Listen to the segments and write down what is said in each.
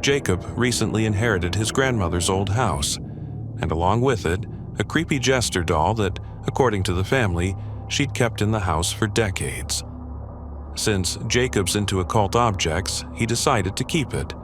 Jacob recently inherited his grandmother's old house, and along with it, a creepy jester doll that, according to the family, she'd kept in the house for decades. Since Jacob's into occult objects, he decided to keep it.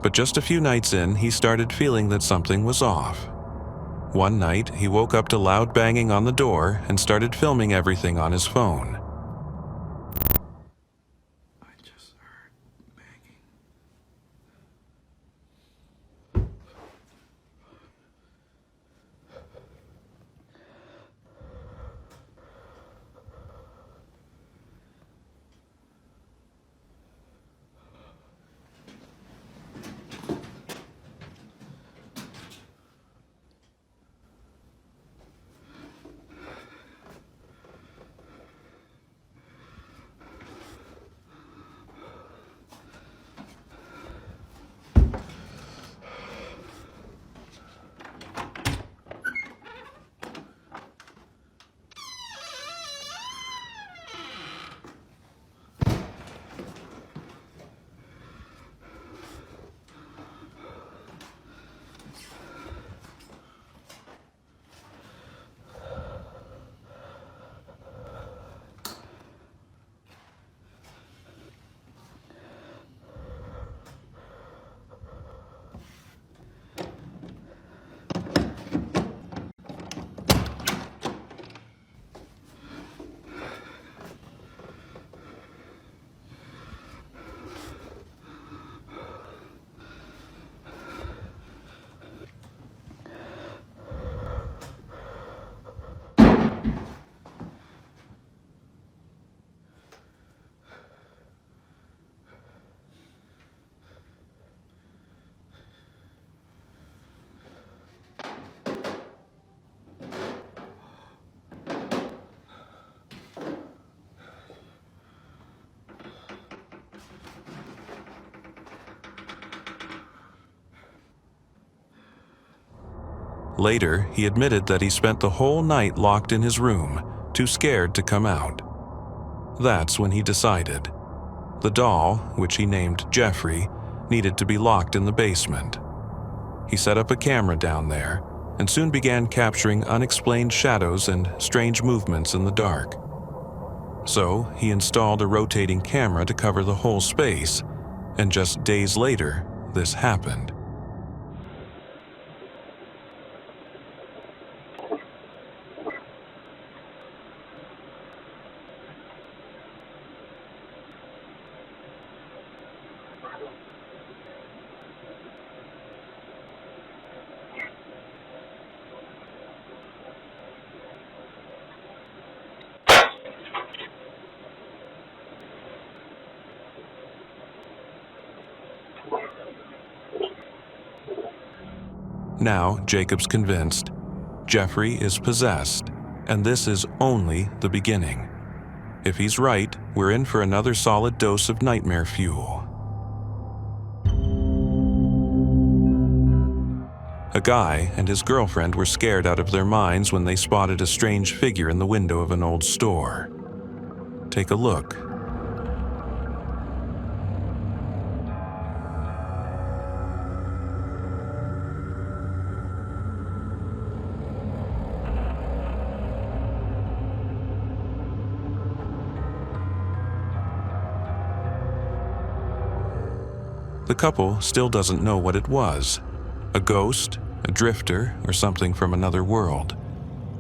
But just a few nights in, he started feeling that something was off. One night, he woke up to loud banging on the door and started filming everything on his phone. I just heard banging. Later, he admitted that he spent the whole night locked in his room, too scared to come out. That's when he decided. The doll, which he named Jeffrey, needed to be locked in the basement. He set up a camera down there and soon began capturing unexplained shadows and strange movements in the dark. So, he installed a rotating camera to cover the whole space, and just days later, this happened. Now, Jacob's convinced. Jeffrey is possessed, and this is only the beginning. If he's right, we're in for another solid dose of nightmare fuel. A guy and his girlfriend were scared out of their minds when they spotted a strange figure in the window of an old store. Take a look. The couple still doesn't know what it was, a ghost, a drifter, or something from another world.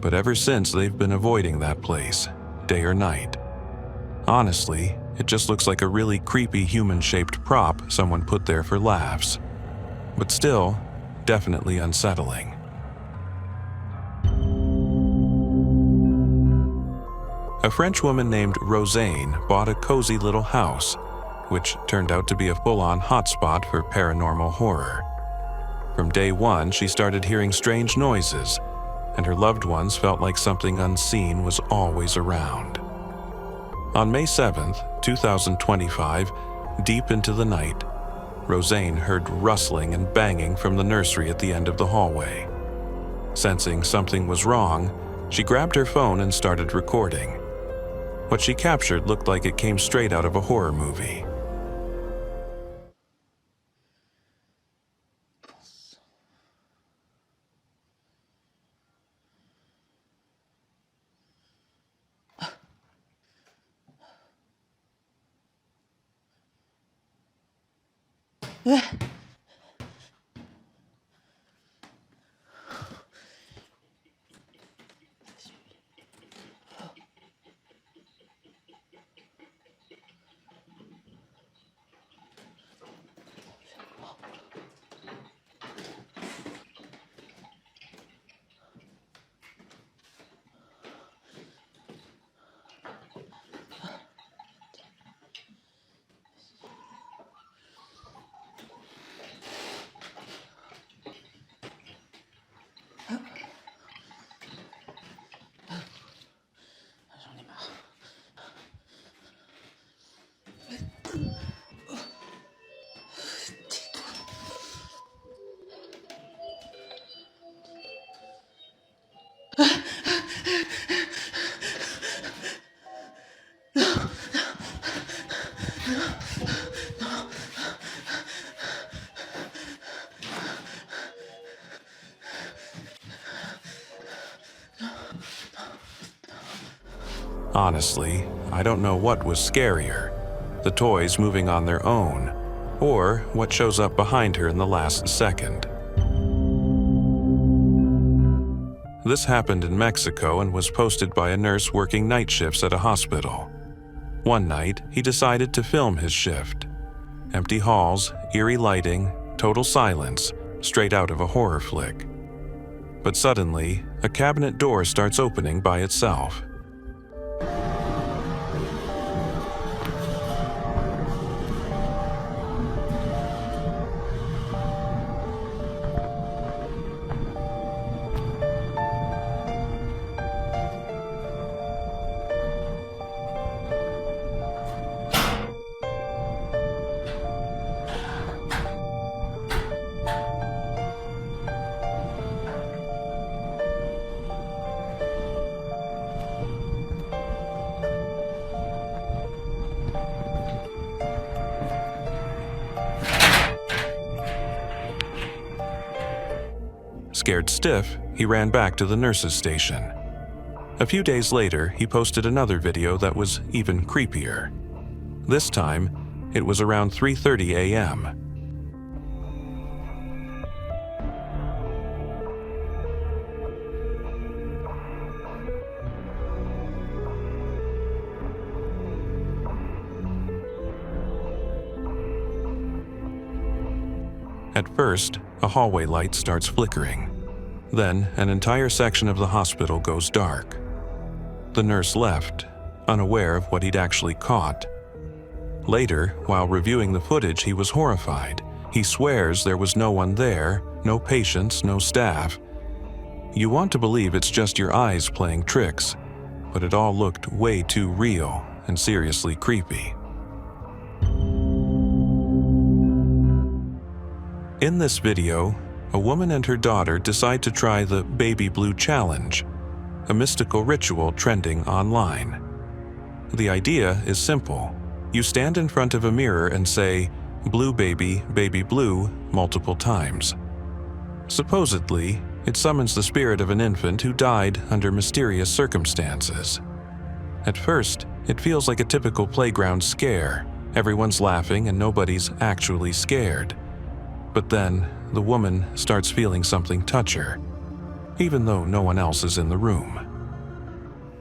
But ever since, they've been avoiding that place, day or night. Honestly, it just looks like a really creepy human-shaped prop someone put there for laughs. But still, definitely unsettling. A French woman named Rosanne bought a cozy little house, which turned out to be a full-on hotspot for paranormal horror. From day one, she started hearing strange noises, and her loved ones felt like something unseen was always around. On May 7th, 2025, deep into the night, Rosanne heard rustling and banging from the nursery at the end of the hallway. Sensing something was wrong, she grabbed her phone and started recording. What she captured looked like it came straight out of a horror movie. Honestly, I don't know what was scarier, the toys moving on their own, or what shows up behind her in the last second. This happened in Mexico and was posted by a nurse working night shifts at a hospital. One night, he decided to film his shift. Empty halls, eerie lighting, total silence, straight out of a horror flick. But suddenly, a cabinet door starts opening by itself. Scared stiff, he ran back to the nurse's station. A few days later, he posted another video that was even creepier. This time, it was around 3:30 a.m. At first, a hallway light starts flickering. Then, an entire section of the hospital goes dark. The nurse left, unaware of what he'd actually caught. Later, while reviewing the footage, he was horrified. He swears there was no one there, no patients, no staff. You want to believe it's just your eyes playing tricks, but it all looked way too real and seriously creepy. In this video, a woman and her daughter decide to try the Baby Blue Challenge, a mystical ritual trending online. The idea is simple. You stand in front of a mirror and say, "Blue baby, baby blue," multiple times. Supposedly, it summons the spirit of an infant who died under mysterious circumstances. At first, it feels like a typical playground scare. Everyone's laughing and nobody's actually scared. But then, the woman starts feeling something touch her, even though no one else is in the room.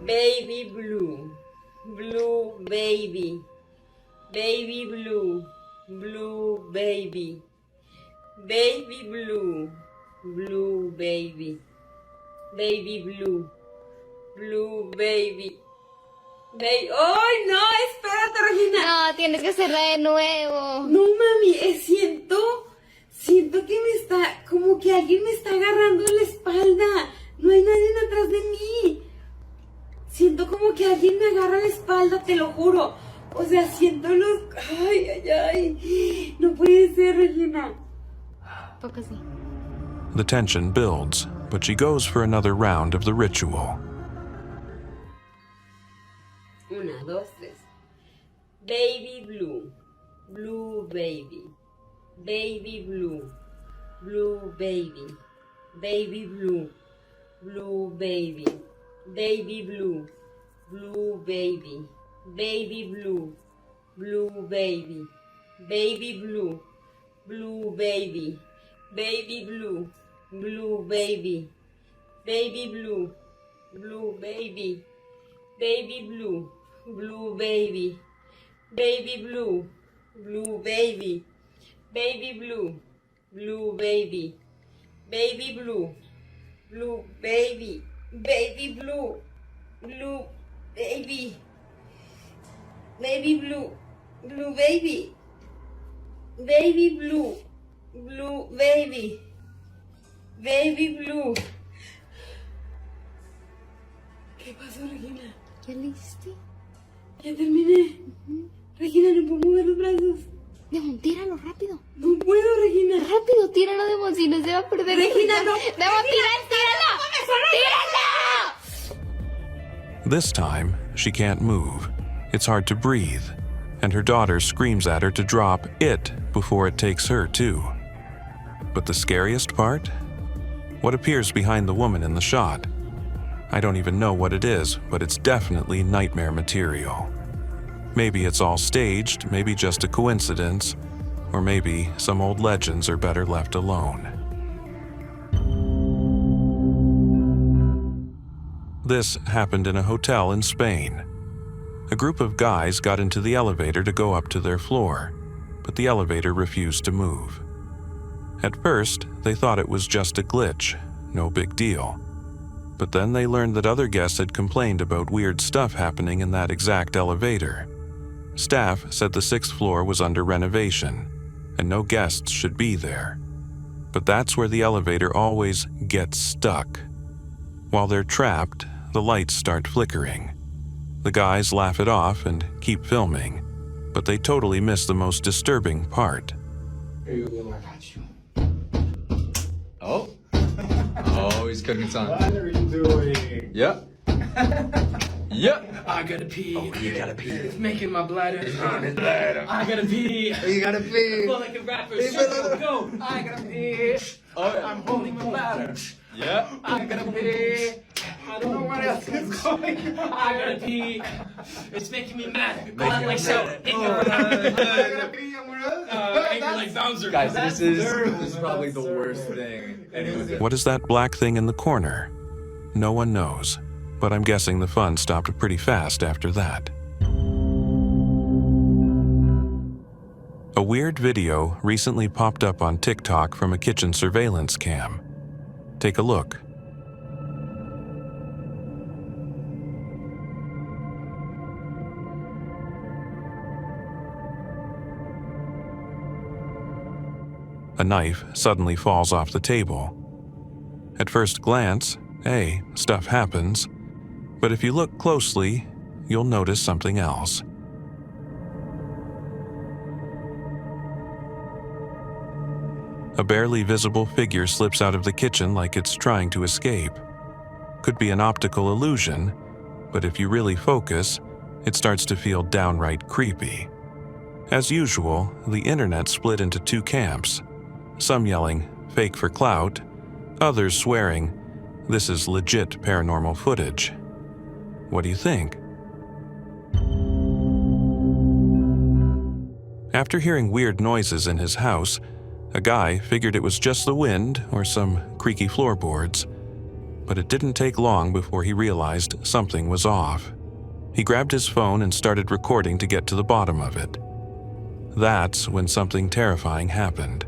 Baby blue, blue baby, baby blue, blue baby, baby blue, blue baby, baby blue, blue baby. ¡Ay, no! Espérate, Regina. No, tienes que hacerla de nuevo. No, mami, siento que me está, como que alguien me está agarrando la espalda. No hay nadie atrás de mí. Siento como que alguien me agarra la espalda, te lo juro. O sea, siento los... Ay, ay, ay. No puede ser, Regina. Poco sí. The tension builds, but she goes for another round of the ritual. 1, 2, 3. Baby blue, blue baby, baby blue, blue baby, baby blue, blue baby, baby blue, blue baby, baby blue, blue baby, baby blue, blue baby, baby blue, blue baby, baby blue, blue baby, baby blue, blue baby, baby blue, blue baby, baby blue, blue baby, baby blue, blue baby, baby blue, blue baby, baby blue, blue baby, baby blue, blue baby, baby blue. ¿Qué pasó, Regina? ¿Ya leíste? Ya terminé. Regina, no puedo mover los brazos. Demon, tíralo rápido. No puedo, Regina. Rápido, tíralo, Demon, si no se va a perder. Regina, no. Demon, tíralo. ¡Tíralo! This time, she can't move. It's hard to breathe, and her daughter screams at her to drop it before it takes her too. But the scariest part? What appears behind the woman in the shot? I don't even know what it is, but it's definitely nightmare material. Maybe it's all staged, maybe just a coincidence, or maybe some old legends are better left alone. This happened in a hotel in Spain. A group of guys got into the elevator to go up to their floor, but the elevator refused to move. At first, they thought it was just a glitch, no big deal. But then they learned that other guests had complained about weird stuff happening in that exact elevator. Staff said the 6th floor was under renovation, and no guests should be there. But that's where the elevator always gets stuck. While they're trapped, the lights start flickering. The guys laugh it off and keep filming, but they totally miss the most disturbing part. Here you go, I got you. Oh. Oh, he's cooking something. What are you doing? Yep. Yep. I gotta pee. Oh, you gotta pee. It's making my bladder. Bladder. I gotta pee. You gotta pee. I feel like a rapper. Circle, go. I gotta pee. Oh, yeah. I'm holding my bladder. Yep. I gotta pee. I don't know what else is going on. I gotta pee. It's making me mad. Go on like so. I gotta pee. Angry like Bowser. Guys, this is probably the worst thing. What is that black thing in the corner? No one knows, but I'm guessing the fun stopped pretty fast after that. A weird video recently popped up on TikTok from a kitchen surveillance cam. Take a look. A knife suddenly falls off the table. At first glance, hey, stuff happens. But if you look closely, you'll notice something else. A barely visible figure slips out of the kitchen like it's trying to escape. Could be an optical illusion, but if you really focus, it starts to feel downright creepy. As usual, the internet split into two camps. Some yelling, fake for clout, others swearing, this is legit paranormal footage. What do you think? After hearing weird noises in his house, a guy figured it was just the wind or some creaky floorboards. But it didn't take long before he realized something was off. He grabbed his phone and started recording to get to the bottom of it. That's when something terrifying happened.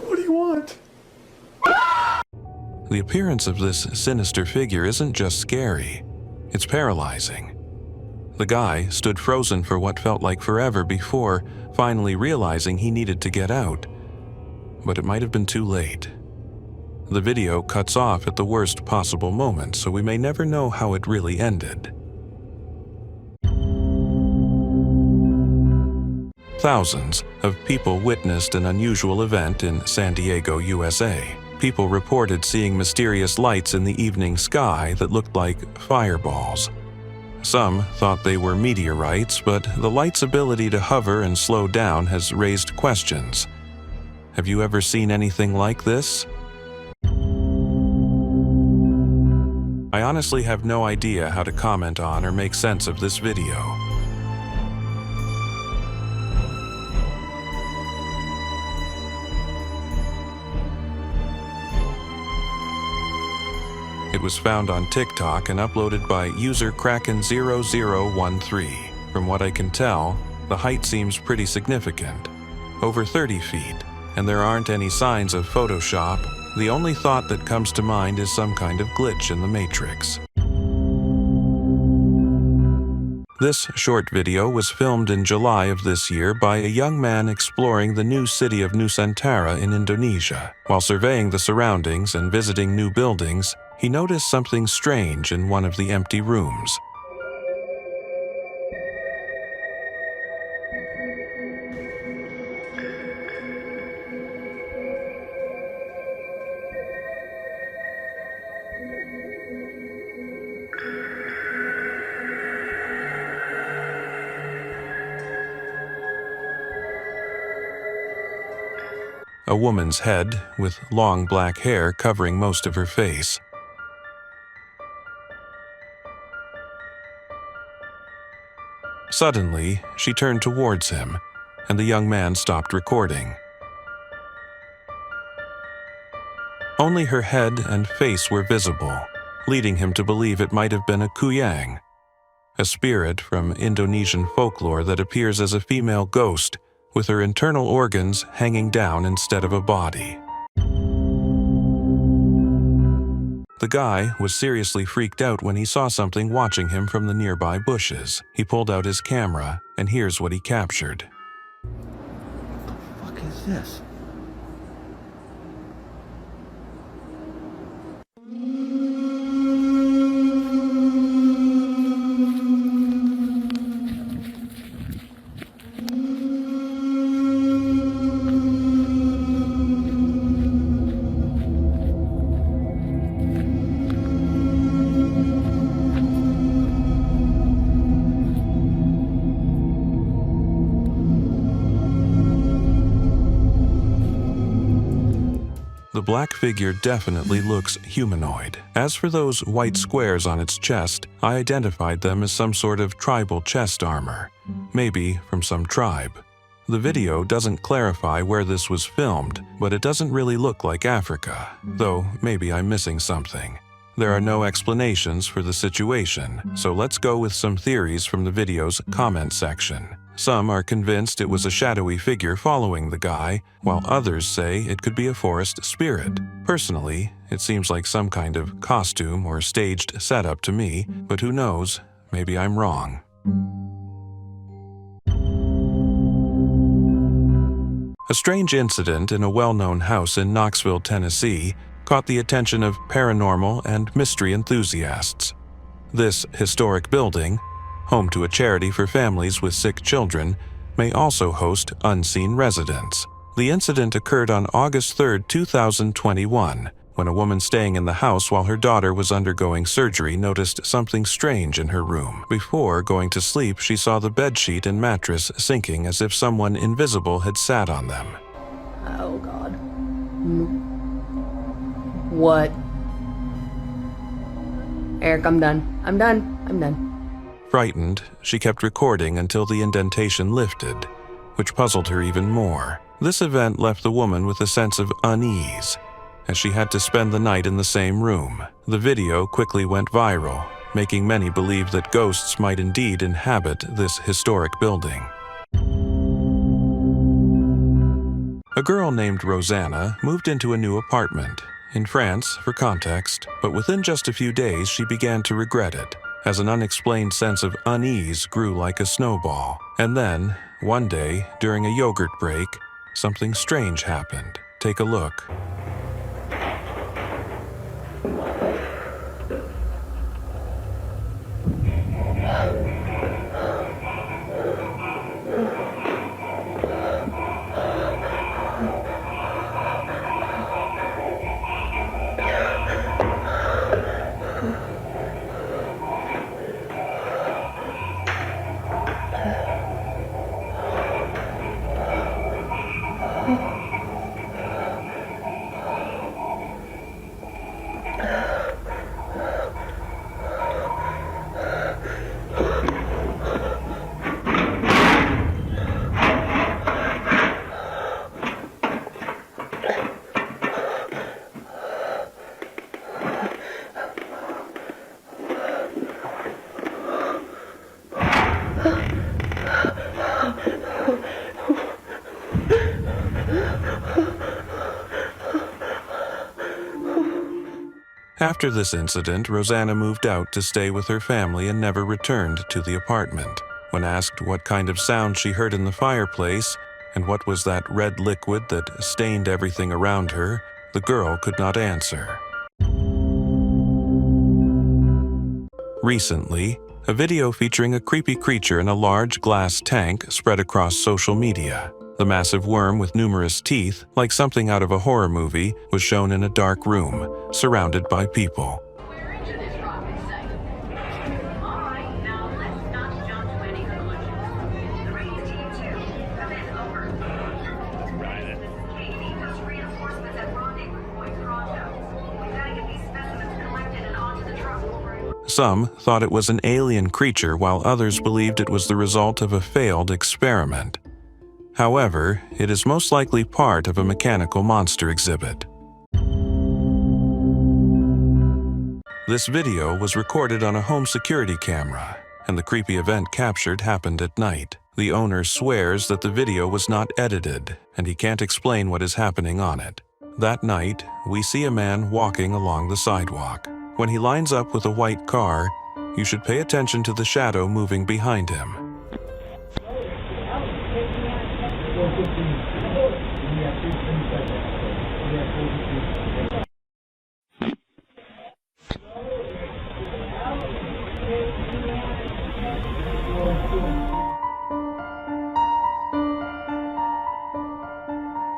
What do you want? The appearance of this sinister figure isn't just scary, it's paralyzing. The guy stood frozen for what felt like forever before finally realizing he needed to get out. But it might have been too late. The video cuts off at the worst possible moment, so we may never know how it really ended. Thousands of people witnessed an unusual event in San Diego, USA. People reported seeing mysterious lights in the evening sky that looked like fireballs. Some thought they were meteorites, but the light's ability to hover and slow down has raised questions. Have you ever seen anything like this? I honestly have no idea how to comment on or make sense of this video. It was found on TikTok and uploaded by user Kraken0013. From what I can tell, the height seems pretty significant, over 30 feet, and there aren't any signs of Photoshop. The only thought that comes to mind is some kind of glitch in the Matrix. This short video was filmed in July of this year by a young man exploring the new city of Nusantara in Indonesia. While surveying the surroundings and visiting new buildings, he noticed something strange in one of the empty rooms. A woman's head, with long black hair covering most of her face. Suddenly, she turned towards him, and the young man stopped recording. Only her head and face were visible, leading him to believe it might have been a Kuyang, a spirit from Indonesian folklore that appears as a female ghost, with her internal organs hanging down instead of a body. The guy was seriously freaked out when he saw something watching him from the nearby bushes. He pulled out his camera, and here's what he captured. What the fuck is this? The black figure definitely looks humanoid. As for those white squares on its chest, I identified them as some sort of tribal chest armor, maybe from some tribe. The video doesn't clarify where this was filmed, but it doesn't really look like Africa, though maybe I'm missing something. There are no explanations for the situation, so let's go with some theories from the video's comment section. Some are convinced it was a shadowy figure following the guy, while others say it could be a forest spirit. Personally, it seems like some kind of costume or staged setup to me, but who knows, maybe I'm wrong. A strange incident in a well-known house in Knoxville, Tennessee, caught the attention of paranormal and mystery enthusiasts. This historic building, home to a charity for families with sick children, may also host unseen residents. The incident occurred on August 3, 2021, when a woman staying in the house while her daughter was undergoing surgery noticed something strange in her room. Before going to sleep, she saw the bedsheet and mattress sinking as if someone invisible had sat on them. Oh, God. What? Eric, I'm done. I'm done. Frightened, she kept recording until the indentation lifted, which puzzled her even more. This event left the woman with a sense of unease, as she had to spend the night in the same room. The video quickly went viral, making many believe that ghosts might indeed inhabit this historic building. A girl named Rosanna moved into a new apartment in France, for context, but within just a few days she began to regret it, as an unexplained sense of unease grew like a snowball. And then, one day, during a yogurt break, something strange happened. Take a look. After this incident, Rosanna moved out to stay with her family and never returned to the apartment. When asked what kind of sound she heard in the fireplace and what was that red liquid that stained everything around her, the girl could not answer. Recently, a video featuring a creepy creature in a large glass tank spread across social media. The massive worm with numerous teeth, like something out of a horror movie, was shown in a dark room, surrounded by people. We're into this rocket site. All right, now let's not jump to any conclusions. The radio team 2, come in, over. This is Katie. Those reinforcements at rendezvous point pronto. We gotta get these specimens collected and onto the truck. Some thought it was an alien creature, while others believed it was the result of a failed experiment. However, it is most likely part of a mechanical monster exhibit. This video was recorded on a home security camera, and the creepy event captured happened at night. The owner swears that the video was not edited, and he can't explain what is happening on it. That night, we see a man walking along the sidewalk. When he lines up with a white car, you should pay attention to the shadow moving behind him.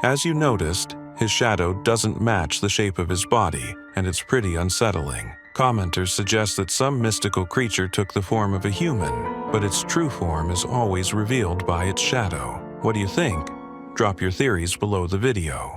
As you noticed, his shadow doesn't match the shape of his body, and it's pretty unsettling. Commenters suggest that some mystical creature took the form of a human, but its true form is always revealed by its shadow. What do you think? Drop your theories below the video.